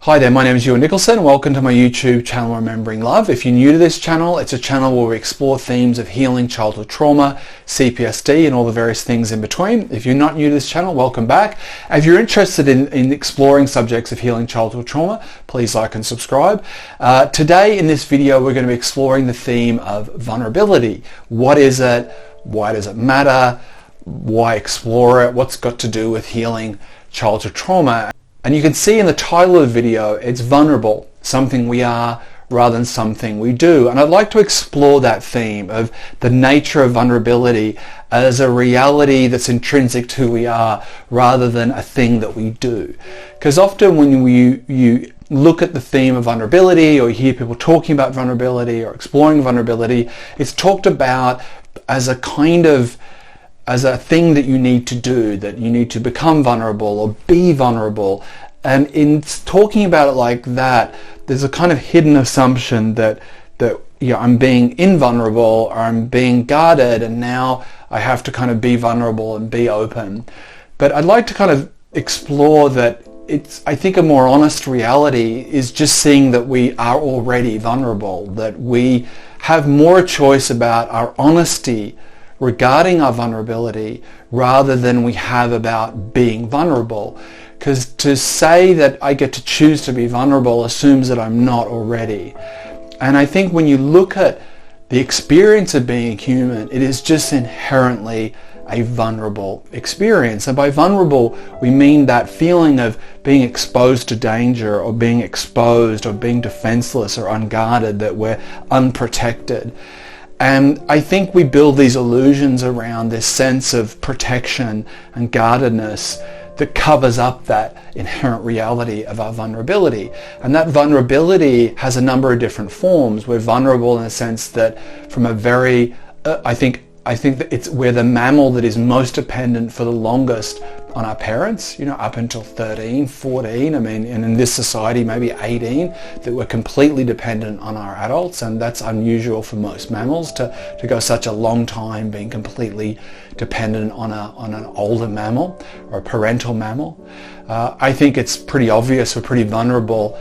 Hi there, my name is Ewan Nicholson. Welcome to my YouTube channel, Remembering Love. If you're new to this channel, it's a channel where we explore themes of healing childhood trauma, CPSD, and all the various things in between. If you're not new to this channel, welcome back. If you're interested in exploring subjects of healing childhood trauma, please like and subscribe. Today in this video, we're going to be exploring the theme of vulnerability. What is it? Why does it matter? Why explore it? What's got to do with healing childhood trauma? And you can see in the title of the video, it's vulnerable, something we are rather than something we do. And I'd like to explore that theme of the nature of vulnerability as a reality that's intrinsic to who we are rather than a thing that we do. Because often when you look at the theme of vulnerability, or you hear people talking about vulnerability or exploring vulnerability, it's talked about as a thing that you need to do, that you need to become vulnerable or be vulnerable. And in talking about it like that, there's a kind of hidden assumption that I'm being invulnerable or I'm being guarded, and now I have to kind of be vulnerable and be open. But I'd like to kind of explore that I think a more honest reality is just seeing that we are already vulnerable, that we have more choice about our honesty regarding our vulnerability rather than we have about being vulnerable. Because to say that I get to choose to be vulnerable assumes that I'm not already. And I think when you look at the experience of being human, it is just inherently a vulnerable experience. And by vulnerable, we mean that feeling of being exposed to danger, or being exposed, or being defenseless or unguarded, that we're unprotected. And I think we build these illusions around this sense of protection and guardedness that covers up that inherent reality of our vulnerability. And that vulnerability has a number of different forms. We're vulnerable in the sense that from a very, I think that we're the mammal that is most dependent for the longest on our parents, up until 13, 14, and in this society maybe 18, that we're completely dependent on our adults, and that's unusual for most mammals to go such a long time being completely dependent on an older mammal or a parental mammal. I think it's pretty obvious we're pretty vulnerable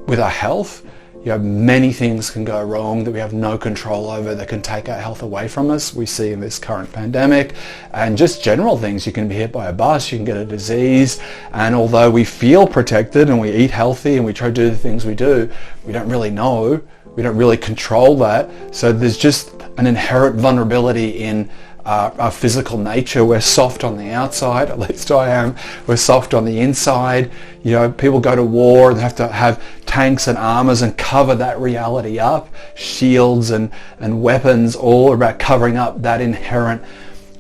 with our health. Many things can go wrong that we have no control over, that can take our health away from us. We see in this current pandemic, and just general things. You can be hit by a bus, you can get a disease, and although we feel protected and we eat healthy and we try to do the things we do, we don't really know, we don't really control that. So there's just an inherent vulnerability in our physical nature. We're soft on the outside, at least I am. We're soft on the inside. People go to war and have to have tanks and armors and cover that reality up. Shields and weapons, all about covering up that inherent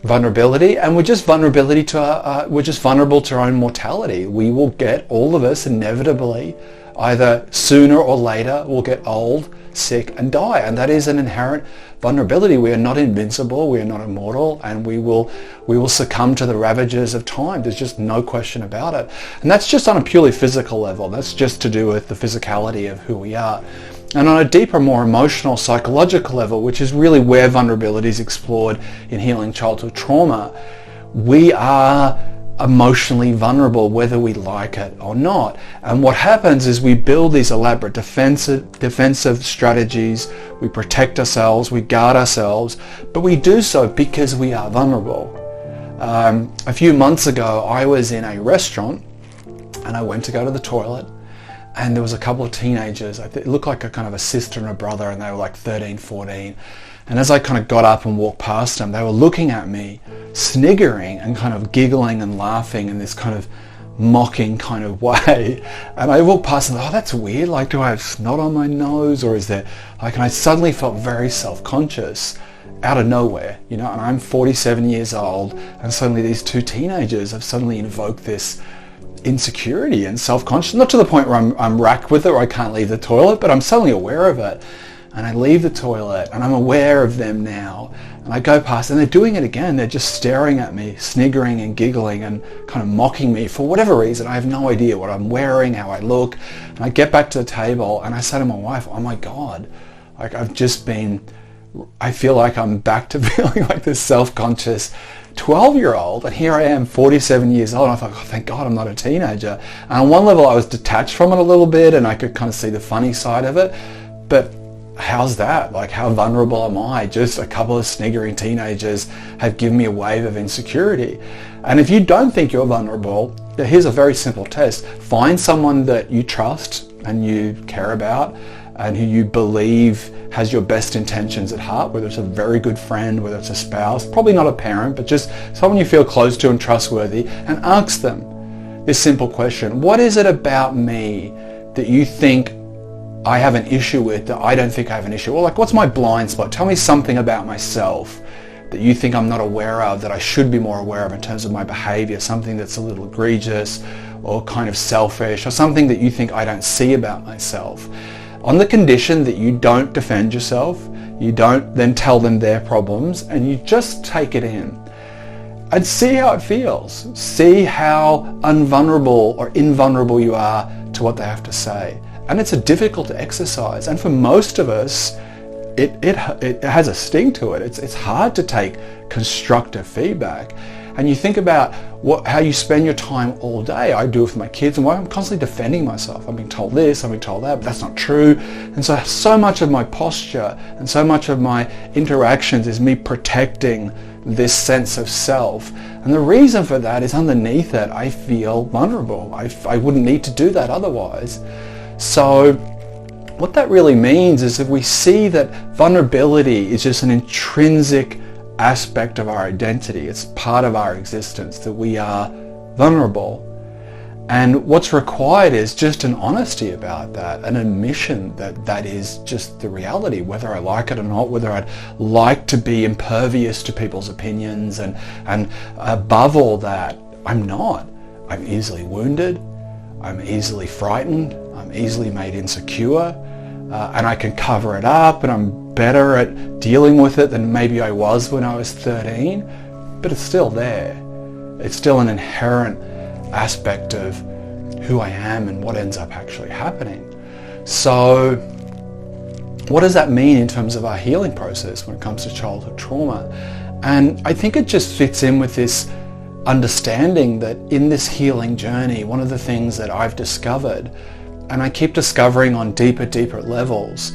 vulnerability. And we're just vulnerable to our own mortality. We will get, all of us inevitably, either sooner or later, will get old, sick, and die. And that is an inherent vulnerability. We are not invincible, we are not immortal, and we will succumb to the ravages of time. There's just no question about it. And that's just on a purely physical level. That's just to do with the physicality of who we are. And on a deeper, more emotional, psychological level, which is really where vulnerability is explored in healing childhood trauma, we are emotionally vulnerable whether we like it or not. And what happens is we build these elaborate defensive strategies, we protect ourselves, we guard ourselves, but we do so because we are vulnerable. A few months ago, I was in a restaurant and I went to go to the toilet, and there was a couple of teenagers. It looked like a kind of a sister and a brother, and they were like 13, 14. And as I kind of got up and walked past them, they were looking at me, sniggering and kind of giggling and laughing in this kind of mocking kind of way. And I walked past and thought, oh, that's weird. Like, do I have snot on my nose, or is there, and I suddenly felt very self-conscious out of nowhere, and I'm 47 years old, and suddenly these two teenagers have suddenly invoked this insecurity and self-conscious, not to the point where I'm racked with it or I can't leave the toilet, but I'm suddenly aware of it. And I leave the toilet and I'm aware of them now, and I go past and they're doing it again. They're just staring at me, sniggering and giggling and kind of mocking me for whatever reason. I have no idea what I'm wearing, how I look. And I get back to the table and I say to my wife, oh my God, like I feel like I'm back to feeling like this self-conscious 12-year-old, and here I am 47 years old, and I thought, oh, thank God I'm not a teenager. And on one level I was detached from it a little bit, and I could kind of see the funny side of it, but how's that? Like, how vulnerable am I? Just a couple of sniggering teenagers have given me a wave of insecurity. And if you don't think you're vulnerable, here's a very simple test. Find someone that you trust and you care about and who you believe has your best intentions at heart, whether it's a very good friend, whether it's a spouse, probably not a parent, but just someone you feel close to and trustworthy, and ask them this simple question. What is it about me that you think I have an issue with that I don't think I have an issue with? Or like, what's my blind spot? Tell me something about myself that you think I'm not aware of, that I should be more aware of in terms of my behavior, something that's a little egregious or kind of selfish, or something that you think I don't see about myself. On the condition that you don't defend yourself, you don't then tell them their problems, and you just take it in and see how it feels. See how unvulnerable or invulnerable you are to what they have to say. And it's a difficult exercise, and for most of us it has a sting to it. It's hard to take constructive feedback. And you think about how you spend your time all day. I do it with my kids, and I'm constantly defending myself. I'm being told this, I'm being told that, but that's not true. And so much of my posture and so much of my interactions is me protecting this sense of self. And the reason for that is underneath it, I feel vulnerable. I wouldn't need to do that otherwise. So what that really means is if we see that vulnerability is just an intrinsic aspect of our identity, it's part of our existence, that we are vulnerable. And what's required is just an honesty about that, an admission that that is just the reality, whether I like it or not, whether I'd like to be impervious to people's opinions, and above all that, I'm not. I'm easily wounded, I'm easily frightened, I'm easily made insecure, and I can cover it up, and I'm better at dealing with it than maybe I was when I was 13, but it's still there. It's still an inherent aspect of who I am and what ends up actually happening. So what does that mean in terms of our healing process when it comes to childhood trauma? And I think it just fits in with this understanding that in this healing journey, one of the things that I've discovered, and I keep discovering on deeper levels,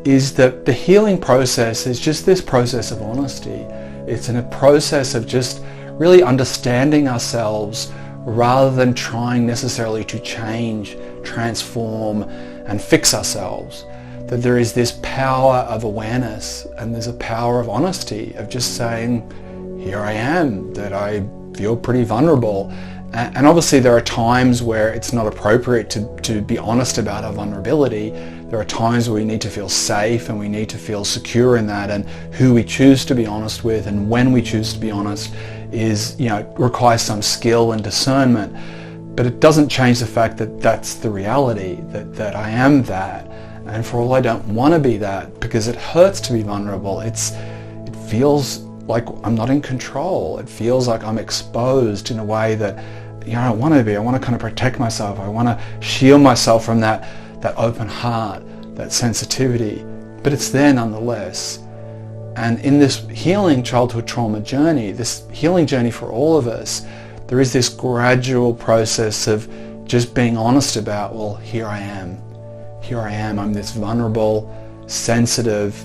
is that the healing process is just this process of honesty. It's in a process of just really understanding ourselves rather than trying necessarily to change, transform, and fix ourselves. That there is this power of awareness, and there's a power of honesty, of just saying, here I am, that I feel pretty vulnerable. And obviously there are times where it's not appropriate to be honest about our vulnerability. There are times where we need to feel safe and we need to feel secure in that, and who we choose to be honest with and when we choose to be honest is, requires some skill and discernment. But it doesn't change the fact that that's the reality, that I am that. And for all I don't want to be that, because it hurts to be vulnerable, it feels like I'm not in control. It feels like I'm exposed in a way that I don't want to be. I want to kind of protect myself. I want to shield myself from that open heart, that sensitivity. But it's there nonetheless. And in this healing childhood trauma journey, this healing journey for all of us, there is this gradual process of just being honest about, well, here I am. Here I am. I'm this vulnerable, sensitive,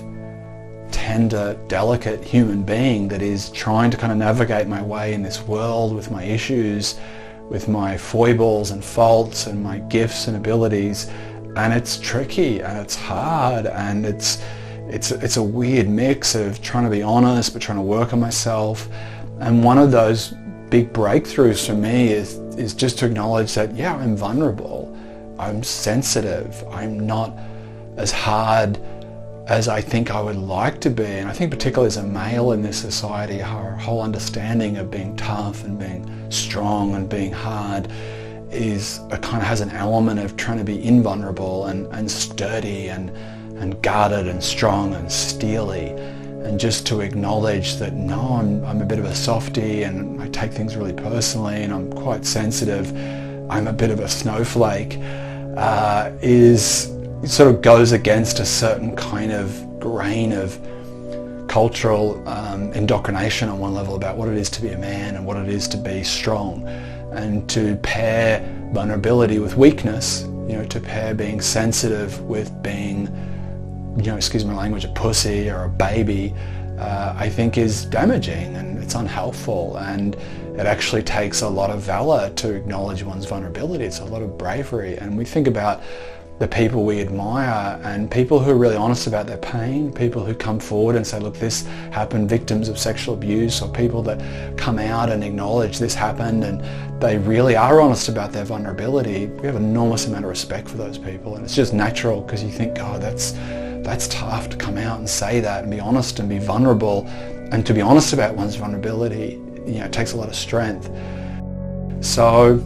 tender, delicate human being that is trying to kind of navigate my way in this world with my issues, with my foibles and faults and my gifts and abilities. And it's tricky and it's hard, and it's a weird mix of trying to be honest but trying to work on myself. And one of those big breakthroughs for me is just to acknowledge that, yeah, I'm vulnerable, I'm sensitive, I'm not as hard as I think I would like to be. And I think particularly as a male in this society, our whole understanding of being tough and being strong and being hard has an element of trying to be invulnerable and sturdy and guarded and strong and steely. And just to acknowledge that, no, I'm a bit of a softie and I take things really personally and I'm quite sensitive, I'm a bit of a snowflake, it sort of goes against a certain kind of grain of cultural indoctrination on one level about what it is to be a man and what it is to be strong, and to pair vulnerability with weakness, to pair being sensitive with being, excuse my language, a pussy or a baby, I think is damaging and it's unhelpful, and it actually takes a lot of valor to acknowledge one's vulnerability. It's a lot of bravery, and we think about the people we admire and people who are really honest about their pain, people who come forward and say, look, this happened, victims of sexual abuse, or people that come out and acknowledge this happened and they really are honest about their vulnerability. We have an enormous amount of respect for those people, and it's just natural because you think, oh, that's tough to come out and say that and be honest and be vulnerable, and to be honest about one's vulnerability, it takes a lot of strength. So,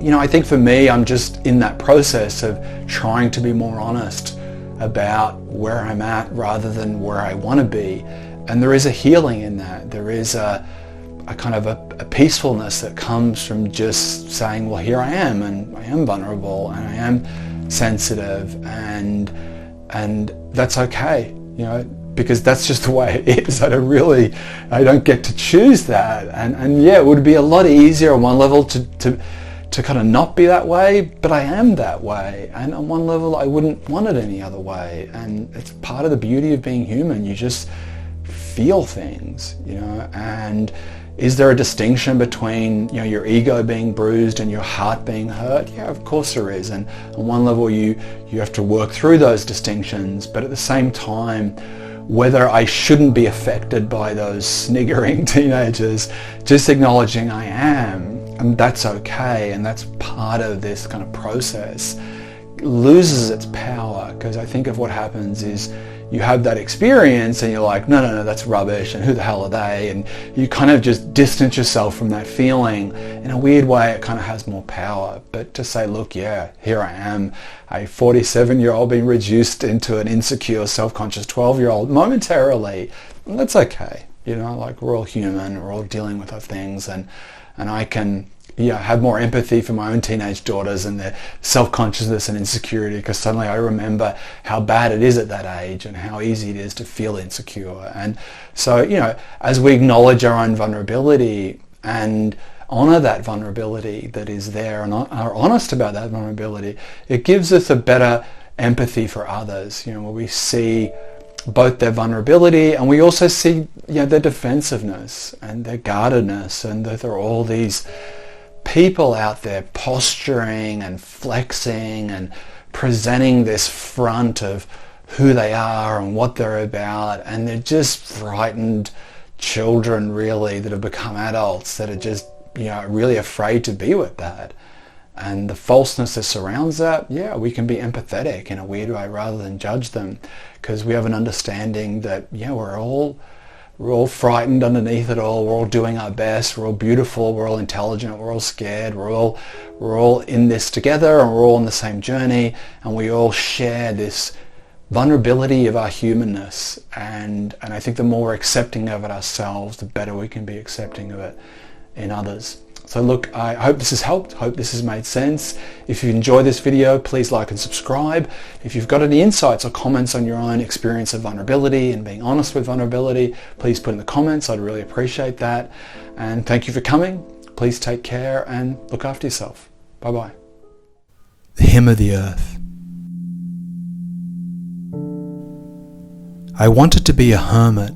I think for me, I'm just in that process of trying to be more honest about where I'm at rather than where I want to be. And there is a healing in that. There is a kind of a peacefulness that comes from just saying, well, here I am, and I am vulnerable, and I am sensitive, and that's okay, because that's just the way it is. I don't get to choose that. And yeah, it would be a lot easier on one level to kind of not be that way, but I am that way, and on one level I wouldn't want it any other way. And it's part of the beauty of being human. You just feel things, and is there a distinction between your ego being bruised and your heart being hurt? Yeah, of course there is. And on one level you have to work through those distinctions, but at the same time, whether I shouldn't be affected by those sniggering teenagers, just acknowledging I am, and that's okay, and that's part of this kind of process, loses its power. Because I think of what happens is you have that experience and you're like, no, that's rubbish, and who the hell are they? And you kind of just distance yourself from that feeling. In a weird way, it kind of has more power. But to say, look, yeah, here I am, a 47-year-old being reduced into an insecure, self-conscious 12-year-old momentarily, and that's okay. Like, we're all human, we're all dealing with our things, and I can have more empathy for my own teenage daughters and their self-consciousness and insecurity, because suddenly I remember how bad it is at that age and how easy it is to feel insecure. And so, as we acknowledge our own vulnerability and honor that vulnerability that is there and are honest about that vulnerability, it gives us a better empathy for others, where we see both their vulnerability and we also see their defensiveness and their guardedness, and that there are all these people out there posturing and flexing and presenting this front of who they are and what they're about, and they're just frightened children, really, that have become adults that are just really afraid to be with that. And the falseness that surrounds that, we can be empathetic in a weird way rather than judge them, because we have an understanding that we're all frightened underneath it all. We're all doing our best. We're all beautiful. We're all intelligent. We're all scared. We're all in this together, and we're all on the same journey, and we all share this vulnerability of our humanness. And I think the more we're accepting of it ourselves, the better we can be accepting of it in others. So look, I hope this has helped. Hope this has made sense. If you enjoyed this video, please like and subscribe. If you've got any insights or comments on your own experience of vulnerability and being honest with vulnerability, please put in the comments. I'd really appreciate that. And thank you for coming. Please take care and look after yourself. Bye-bye. The Hymn of the Earth. I wanted to be a hermit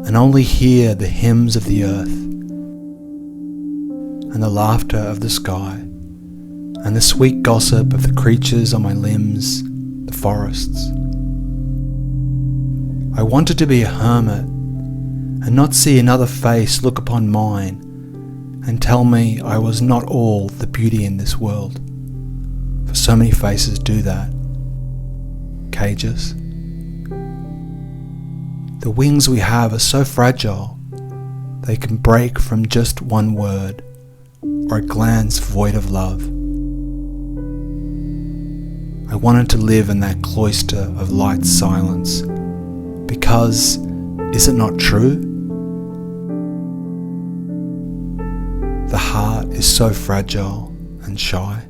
and only hear the hymns of the earth, and the laughter of the sky, and the sweet gossip of the creatures on my limbs, the forests. I wanted to be a hermit and not see another face look upon mine and tell me I was not all the beauty in this world. For so many faces do that. Cages. The wings we have are so fragile, they can break from just one word or a glance void of love. I wanted to live in that cloister of light silence because, is it not true? The heart is so fragile and shy.